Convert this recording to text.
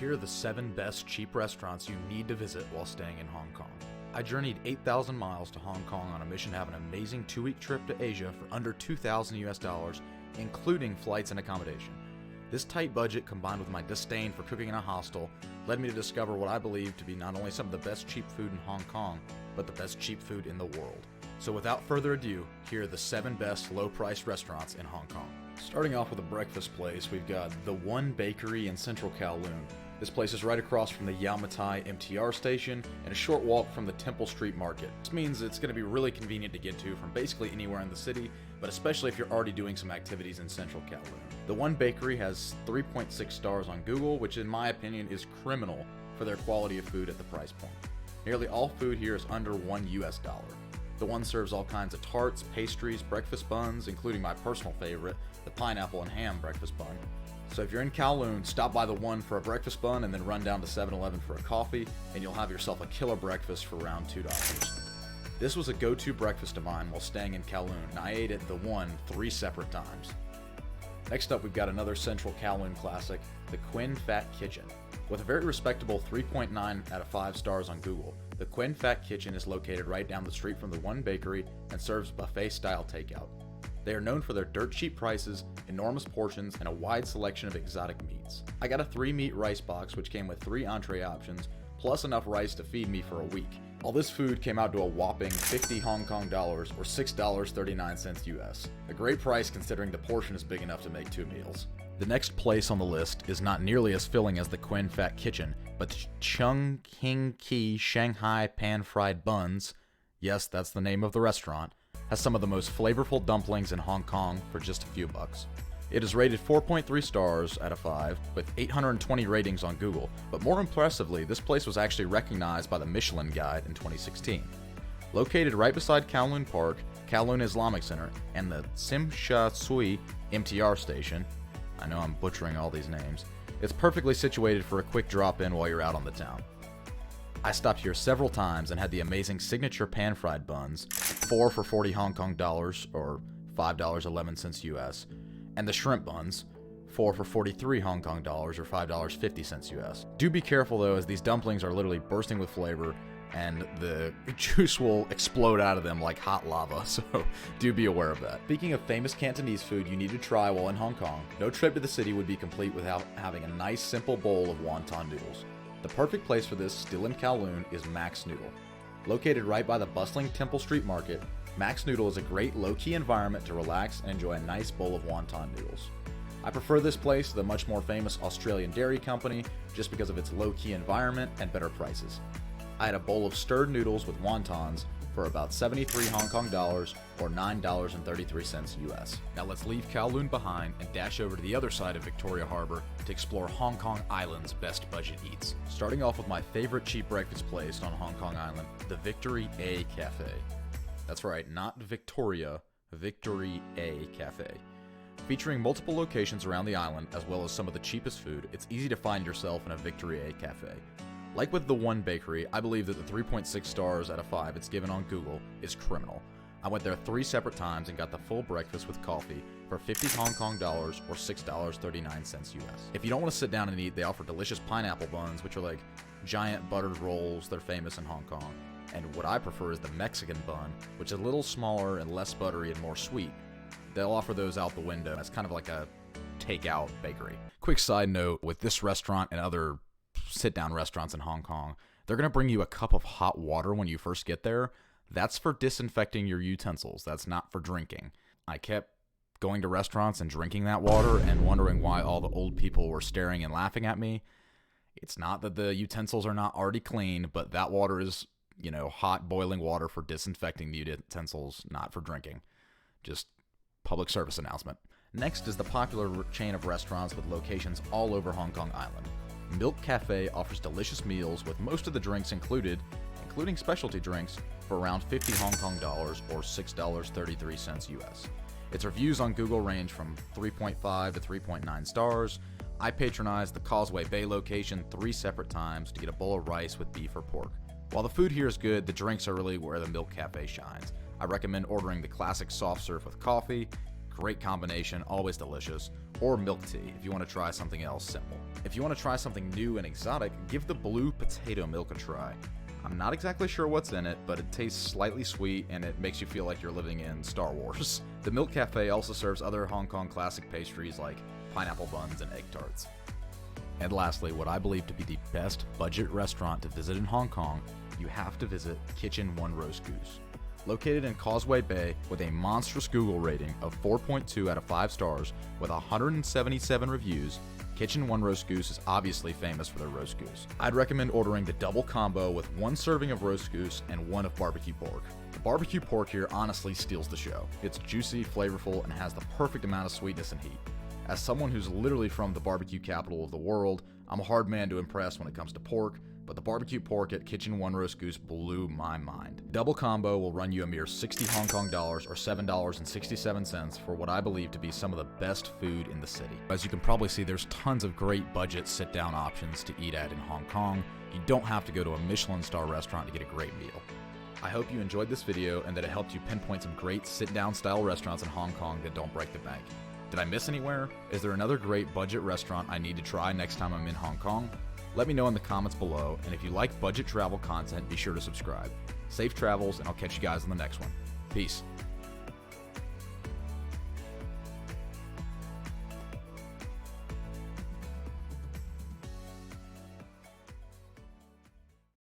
Here are the 7 best cheap restaurants you need to visit while staying in Hong Kong. I journeyed 8,000 miles to Hong Kong on a mission to have an amazing 2-week trip to Asia for under $2,000 US, including flights and accommodation. This tight budget, combined with my disdain for cooking in a hostel, led me to discover what I believe to be not only some of the best cheap food in Hong Kong, but the best cheap food in the world. So without further ado, here are the 7 best low-priced restaurants in Hong Kong. Starting off with a breakfast place, we've got The One Bakery in central Kowloon. This place is right across from the Yau Ma Tai MTR station and a short walk from the Temple Street Market. This means it's going to be really convenient to get to from basically anywhere in the city, but especially if you're already doing some activities in central Kowloon. The One Bakery has 3.6 stars on Google, which in my opinion is criminal for their quality of food at the price point. Nearly all food here is under $1 US. The One serves all kinds of tarts, pastries, breakfast buns, including my personal favorite, the pineapple and ham breakfast bun. So if you're in Kowloon, stop by The One for a breakfast bun and then run down to 7-Eleven for a coffee, and you'll have yourself a killer breakfast for around $2. This was a go-to breakfast of mine while staying in Kowloon, and I ate at The One 3 separate times. Next up, we've got another central Kowloon classic, the Quinn Fat Kitchen. With a very respectable 3.9 out of 5 stars on Google, the Quinn Fat Kitchen is located right down the street from The One Bakery and serves buffet-style takeout. They are known for their dirt cheap prices, enormous portions, and a wide selection of exotic meats. I got a 3-meat rice box which came with 3 entree options, plus enough rice to feed me for a week. All this food came out to a whopping 50 Hong Kong dollars or $6.39 US. A great price considering the portion is big enough to make 2 meals. The next place on the list is not nearly as filling as the Quinn Fat Kitchen, but the Chung King Kei Shanghai pan-fried buns, yes, that's the name of the restaurant, has some of the most flavorful dumplings in Hong Kong for just a few bucks. It is rated 4.3 stars out of 5 with 820 ratings on Google, but more impressively, this place was actually recognized by the Michelin Guide in 2016. Located right beside Kowloon Park, Kowloon Islamic Center, and the Tsim Sha Tsui MTR station, I know I'm butchering all these names, it's perfectly situated for a quick drop-in while you're out on the town. I stopped here several times and had the amazing signature pan-fried buns, 4 for 40 Hong Kong dollars or $5.11 US, and the shrimp buns, 4 for 43 Hong Kong dollars or $5.50 US. Do be careful though, as these dumplings are literally bursting with flavor and the juice will explode out of them like hot lava, so do be aware of that. Speaking of famous Cantonese food you need to try while in Hong Kong, no trip to the city would be complete without having a nice simple bowl of wonton noodles. The perfect place for this, still in Kowloon, is Max Noodle. Located right by the bustling Temple Street Market, Max Noodle is a great low-key environment to relax and enjoy a nice bowl of wonton noodles. I prefer this place to the much more famous Australian dairy company just because of its low-key environment and better prices. I had a bowl of stirred noodles with wontons for about 73 Hong Kong dollars or $9.33 US. Now let's leave Kowloon behind and dash over to the other side of Victoria Harbour to explore Hong Kong Island's best budget eats. Starting off with my favorite cheap breakfast place on Hong Kong Island, the Victory A Cafe. That's right, not Victoria, Victory A Cafe. Featuring multiple locations around the island as well as some of the cheapest food, it's easy to find yourself in a Victory A Cafe. Like with The One Bakery, I believe that the 3.6 stars out of 5 it's given on Google is criminal. I went there 3 separate times and got the full breakfast with coffee for 50 Hong Kong dollars or $6.39 US. If you don't want to sit down and eat, they offer delicious pineapple buns, which are like giant buttered rolls. They're famous in Hong Kong. And what I prefer is the Mexican bun, which is a little smaller and less buttery and more sweet. They'll offer those out the window. It's kind of like a takeout bakery. Quick side note, with this restaurant and other sit-down restaurants in Hong Kong, they're going to bring you a cup of hot water when you first get there. That's for disinfecting your utensils. That's not for drinking. I kept going to restaurants and drinking that water and wondering why all the old people were staring and laughing at me. It's not that the utensils are not already clean, but that water is, hot boiling water for disinfecting the utensils, not for drinking. Just public service announcement. Next is the popular chain of restaurants with locations all over Hong Kong Island. Milk Cafe offers delicious meals with most of the drinks included, including specialty drinks, for around 50 Hong Kong dollars or $6.33 US. Its reviews on Google range from 3.5 to 3.9 stars. I patronized the Causeway Bay location 3 separate times to get a bowl of rice with beef or pork. While the food here is good, the drinks are really where the Milk Cafe shines. I recommend ordering the classic soft serve with coffee, great combination, always delicious, or milk tea if you want to try something else simple. If you want to try something new and exotic, give the blue potato milk a try. I'm not exactly sure what's in it, but it tastes slightly sweet and it makes you feel like you're living in Star Wars. The Milk Cafe also serves other Hong Kong classic pastries like pineapple buns and egg tarts. And lastly, what I believe to be the best budget restaurant to visit in Hong Kong, you have to visit Kitchen One Roast Goose. Located in Causeway Bay with a monstrous Google rating of 4.2 out of 5 stars with 177 reviews, Kitchen One Roast Goose is obviously famous for their roast goose. I'd recommend ordering the double combo with 1 serving of roast goose and 1 of barbecue pork. The barbecue pork here honestly steals the show. It's juicy, flavorful, and has the perfect amount of sweetness and heat. As someone who's literally from the barbecue capital of the world, I'm a hard man to impress when it comes to pork, but the barbecue pork at Kitchen One Roast Goose blew my mind. Double combo will run you a mere 60 Hong Kong dollars or $7.67 for what I believe to be some of the best food in the city. As you can probably see, there's tons of great budget sit-down options to eat at in Hong Kong. You don't have to go to a Michelin star restaurant to get a great meal. I hope you enjoyed this video and that it helped you pinpoint some great sit-down style restaurants in Hong Kong that don't break the bank. Did I miss anywhere? Is there another great budget restaurant I need to try next time I'm in Hong Kong? Let me know in the comments below, and if you like budget travel content, be sure to subscribe. Safe travels, and I'll catch you guys in the next one. Peace.